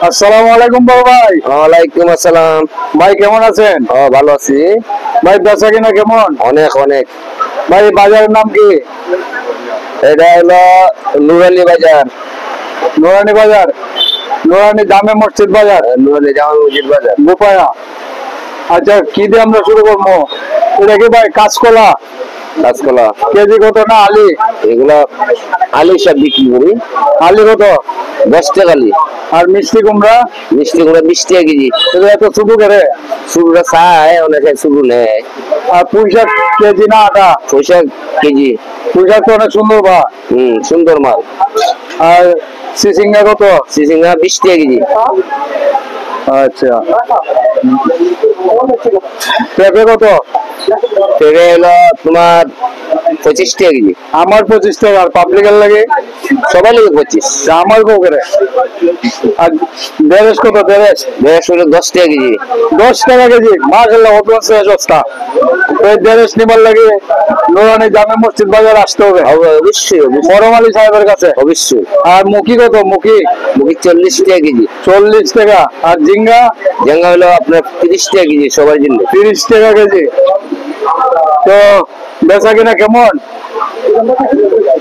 আসসালামু আলাইকুম বড় ভাই। ওয়ালাইকুম আসসালাম। ভাই কেমন আছেন? ভালো আছি। ভাই বেচা কিনা কেমন? অনেক অনেক। ভাই বাজারের নাম কি? এটা হলো নুরানি বাজার। নুরানি বাজার, নুরানি জামে মসজিদ বাজার, নুরানি জামে মসজিদ বাজার গোপায়া। আচ্ছা কি দিয়ে আমরা শুরু করবো? এটা কি ভাই কাঁচকলা? কাঁচকলা কেজি কত? না আলি? এগুলা আলু সব বিক্রি করি। আলি কত? 10 টাকা আলি। আর মিষ্টি কুমড়া? মিষ্টি কুমড়া 20 টাকা কেজি। এটা এত ছোট করে? শুরুটা চায়, অনেকে শুরু নেয়। আর পুঁই শাক কেজি না আটা? পুঁই শাক কেজি। পুঁই শাক তো অনেক সুন্দর বা। সুন্দর মাল। আর চিচিঙ্গা কত? চিচিঙ্গা 20 টাকা কেজি। আচ্ছা পেঁপে কত? পেঁপে হলো তোমার 25 টাকা কেজি। আমার 25 টাকা। আর পাবলিকের লাগে? সবাই লাগে 25। আমার করে। আর দেড়শ কত? দেড়শ হলো 10 টাকা কেজি। 10 টাকা কেজি। মাশাআল্লাহ, অত সস্তা। ওই দেড়শ নিবার লাগে নুরানি জামে মসজিদ বাজার আসতে হবে। অবশ্যই বড় মালি সাহেবের কাছে। অবশ্যই। আর মুখি কত? মুখি 40 টাকা কেজি। 40 টাকা। আর ঝিঙ্গা? ঝিঙ্গা হলো আপনার 30 টাকা কেজি সবার জন্য। 30 টাকা কেজি। তো বেচা কিনা কেমন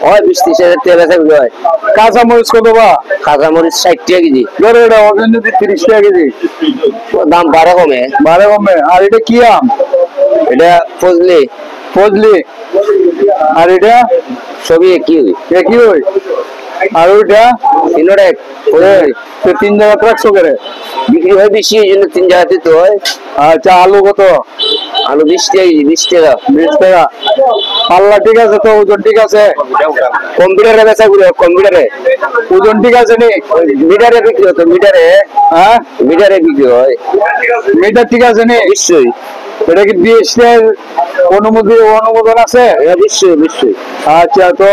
হয়? 20-30 হাজার টাকা বেচা বিক্রি হয়। কাঁচা মরিচ কত বা? কাঁচা মরিচ 60 টাকা কেজি। ধরো এটা ওজন যদি 30 টাকা কেজি, দাম বাড়ে কমে। বাড়ে কমে। আর এটা কি আম? এটা ফজলি। ফজলি। আর এটা সবই কি একই হয়। আর ওইটা তিনটা তো 3 জায়গা রাখছো করে বিক্রি হয় বেশি, এই জন্য 3 জায়গাতে তো হয়। আচ্ছা আলু কত? আলু 20 টাকা কেজি। 20 টাকা। 20 টাকা। পাল্লা ঠিক আছে তো? ওজন ঠিক আছে? কম্পিউটারে বেচা করি। কম্পিউটারে ওজন ঠিক আছে নি? মিটারে বিক্রি হতো। মিটারে হ্যাঁ মিটারে বিক্রি হয়। মিটার ঠিক আছে নি? নিশ্চয়ই। এটা কি বিএসটির অনুমোদন আছে? নিশ্চয়ই নিশ্চয়ই। আচ্ছা তো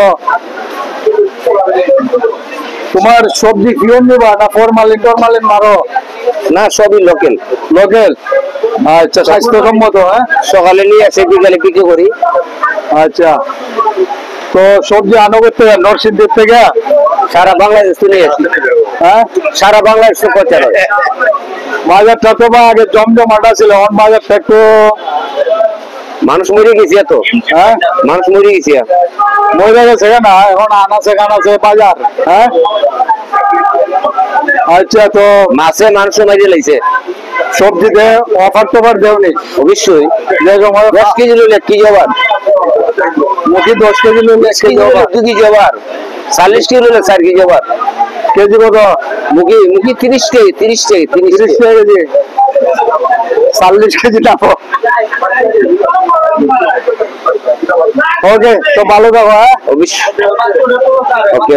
তোমার সবজি পিওর নিবা না ফরমালিন মারো? না, সবই লোকাল। লোকাল। আচ্ছা স্বাস্থ্যসম্মত। হ্যাঁ, সকালে নিয়ে আসে, বিকালে বিক্রি করি। আচ্ছা তো সবজি আনো করতে নরসিংদীর থেকে? সারা বাংলাদেশ নিয়ে আসি। হ্যাঁ, সারা বাংলাদেশ প্রচার হয়। বাজারটা তো বা আগে জমজমাটা ছিল, এখন বাজারটা একটু মানুষ মরে গেছে এত। হ্যাঁ মানুষ মরে গেছে। মরে গেছে না, এখন আনাচে কানাচে বাজার। হ্যাঁ আচ্ছা তো মাছে মানুষ মারিয়ে লাইছে। সবজিতে অফার টফার দেওনি? অবশ্যই। 10 কেজি নিলে 1 কেজি আবার। মুখি 10 কেজি নিলে 1 কেজি আবার। 2 কেজি আবার। 40 কেজি নিলে 4 কেজি আবার। কেজি কত? মুখি 30 টাকা। 30 টাকা। 30 টাকা কেজি। 40 কেজি টাকা। ওকে তো ভালো থাকো। হ্যাঁ অবশ্যই। ওকে।